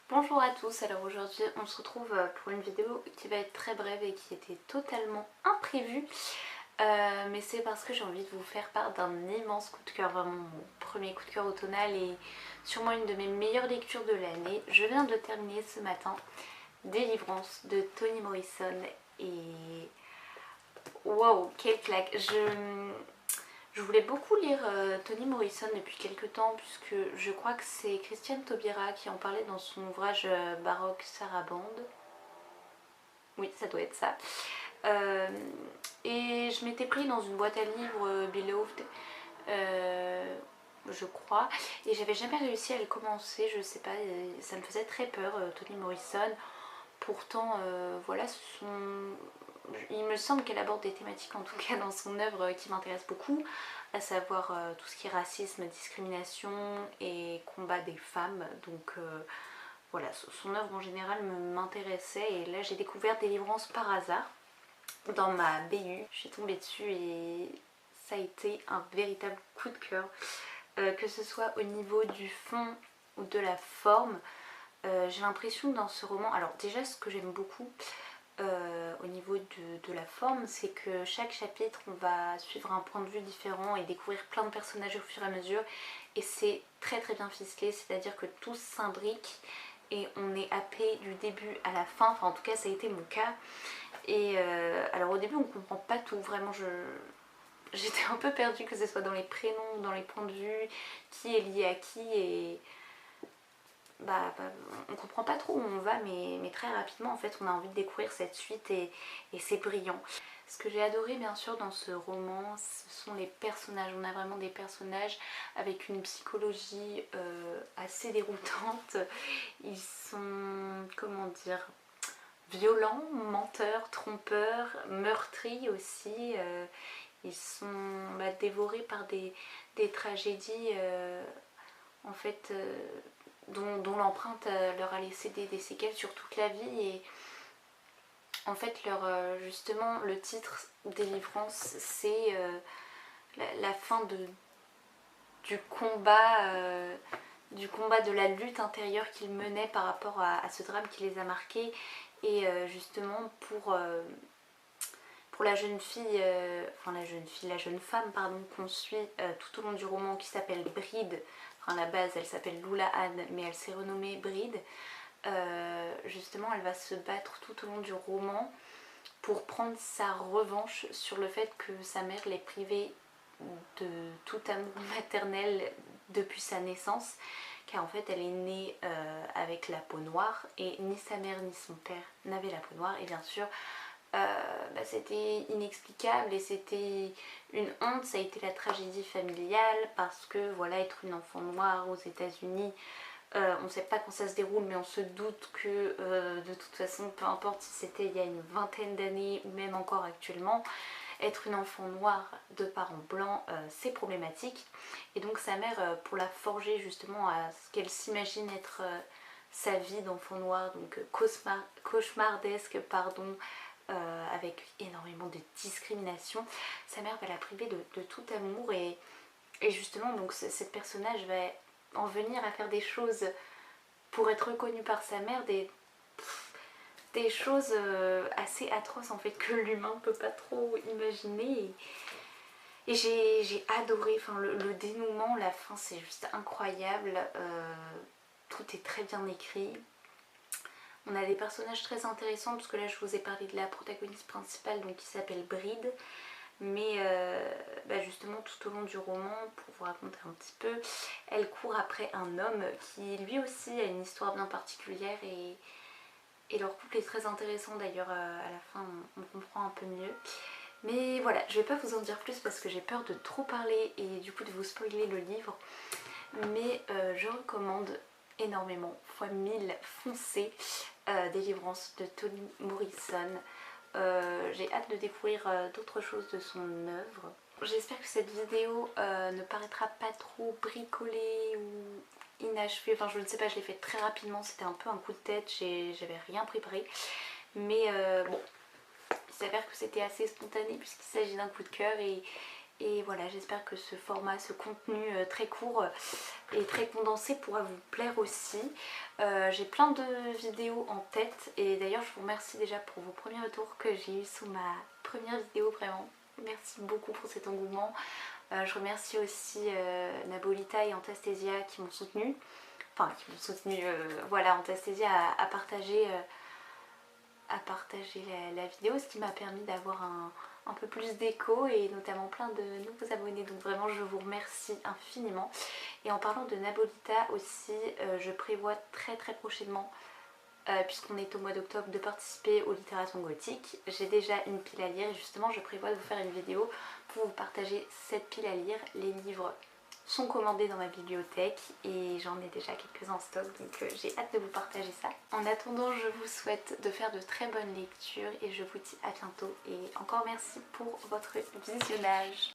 Bonjour à tous, alors aujourd'hui on se retrouve pour une vidéo qui va être très brève et qui était totalement imprévue. Mais c'est parce que j'ai envie de vous faire part d'un immense coup de cœur, vraiment mon premier coup de cœur automnal et sûrement une de mes meilleures lectures de l'année. Je viens de terminer ce matin Délivrance de Toni Morrison et waouh, quelle claque! Je voulais beaucoup lire Toni Morrison depuis quelques temps puisque je crois que c'est Christiane Taubira qui en parlait dans son ouvrage Baroque Sarabande. Oui, ça doit être ça. Et je m'étais pris dans une boîte à livres Beloved, je crois, et j'avais jamais réussi à le commencer, je sais pas, ça me faisait très peur, Toni Morrison. Pourtant, voilà, il me semble qu'elle aborde des thématiques, en tout cas dans son œuvre, qui m'intéressent beaucoup, à savoir tout ce qui est racisme, discrimination et combat des femmes. Donc voilà, son œuvre en général m'intéressait et là j'ai découvert Délivrance par hasard dans ma BU. Je suis tombée dessus et ça a été un véritable coup de cœur, que ce soit au niveau du fond ou de la forme. J'ai l'impression dans ce roman, alors déjà ce que j'aime beaucoup au niveau de la forme, c'est que chaque chapitre on va suivre un point de vue différent et découvrir plein de personnages au fur et à mesure, et c'est très très bien ficelé, c'est à dire que tout s'imbrique et on est happé du début à la fin, enfin en tout cas ça a été mon cas. Et alors au début on comprend pas tout, vraiment j'étais un peu perdue, que ce soit dans les prénoms, dans les points de vue, qui est lié à qui, et on comprend pas trop où on va, mais très rapidement en fait on a envie de découvrir cette suite et c'est brillant. Ce que j'ai adoré bien sûr dans ce roman, ce sont les personnages. On a vraiment des personnages avec une psychologie assez déroutante. Ils sont, comment dire, violents, menteurs, trompeurs, meurtris aussi. Ils sont dévorés par des tragédies en fait dont l'empreinte leur a laissé des séquelles sur toute la vie. Et en fait justement le titre Délivrance, c'est la fin du combat, de la lutte intérieure qu'ils menaient par rapport à ce drame qui les a marqués. Et justement pour la jeune fille, la jeune femme pardon, qu'on suit tout au long du roman, qui s'appelle Bride. Enfin, à la base elle s'appelle Lula Anne, mais elle s'est renommée Bride. Justement elle va se battre tout au long du roman pour prendre sa revanche sur le fait que sa mère l'ait privée de tout amour maternel depuis sa naissance, car en fait elle est née avec la peau noire et ni sa mère ni son père n'avaient la peau noire. Et bien sûr c'était inexplicable et c'était une honte, ça a été la tragédie familiale, parce que voilà, être une enfant noire aux États-Unis, on ne sait pas quand ça se déroule, mais on se doute que de toute façon, peu importe si c'était il y a une vingtaine d'années ou même encore actuellement, être une enfant noire de parents blancs, c'est problématique. Et donc sa mère, pour la forger justement à ce qu'elle s'imagine être sa vie d'enfant noir, donc cauchemardesque, pardon, avec énormément de discrimination, sa mère va la priver de tout amour. Et justement donc cette personnage va en venir à faire des choses pour être reconnue par sa mère, des choses assez atroces en fait, que l'humain peut pas trop imaginer. Et j'ai adoré, enfin le dénouement, la fin, c'est juste incroyable. Tout est très bien écrit. On a des personnages très intéressants, parce que là je vous ai parlé de la protagoniste principale, donc qui s'appelle Bride. Mais justement tout au long du roman, pour vous raconter un petit peu, elle court après un homme qui lui aussi a une histoire bien particulière, et leur couple est très intéressant d'ailleurs. À la fin on comprend un peu mieux. Mais voilà, je vais pas vous en dire plus parce que j'ai peur de trop parler et du coup de vous spoiler le livre. Mais je recommande énormément, fois 1000, foncez, Délivrance de Toni Morrison. J'ai hâte de découvrir d'autres choses de son œuvre. J'espère que cette vidéo ne paraîtra pas trop bricolée ou inachevée. Enfin je ne sais pas, je l'ai faite très rapidement, c'était un peu un coup de tête, j'avais rien préparé. Mais bon, il s'avère que c'était assez spontané puisqu'il s'agit d'un coup de cœur, et Et voilà, j'espère que ce format, ce contenu très court et très condensé pourra vous plaire aussi. J'ai plein de vidéos en tête et d'ailleurs je vous remercie déjà pour vos premiers retours que j'ai eu sous ma première vidéo, vraiment. Merci beaucoup pour cet engouement. Je remercie aussi Nabolita et Antastasia qui m'ont soutenue. Enfin, qui m'ont soutenue, voilà, Antastasia a partagé la vidéo, ce qui m'a permis d'avoir un peu plus d'écho et notamment plein de nouveaux abonnés, donc vraiment je vous remercie infiniment. Et en parlant de Nabolita aussi, je prévois très prochainement, puisqu'on est au mois d'octobre, de participer au littératon gothique. J'ai déjà une pile à lire et justement je prévois de vous faire une vidéo pour vous partager cette pile à lire. Les livres sont commandés dans ma bibliothèque et j'en ai déjà quelques-uns en stock, donc j'ai hâte de vous partager ça. En attendant, je vous souhaite de faire de très bonnes lectures et je vous dis à bientôt et encore merci pour votre visionnage.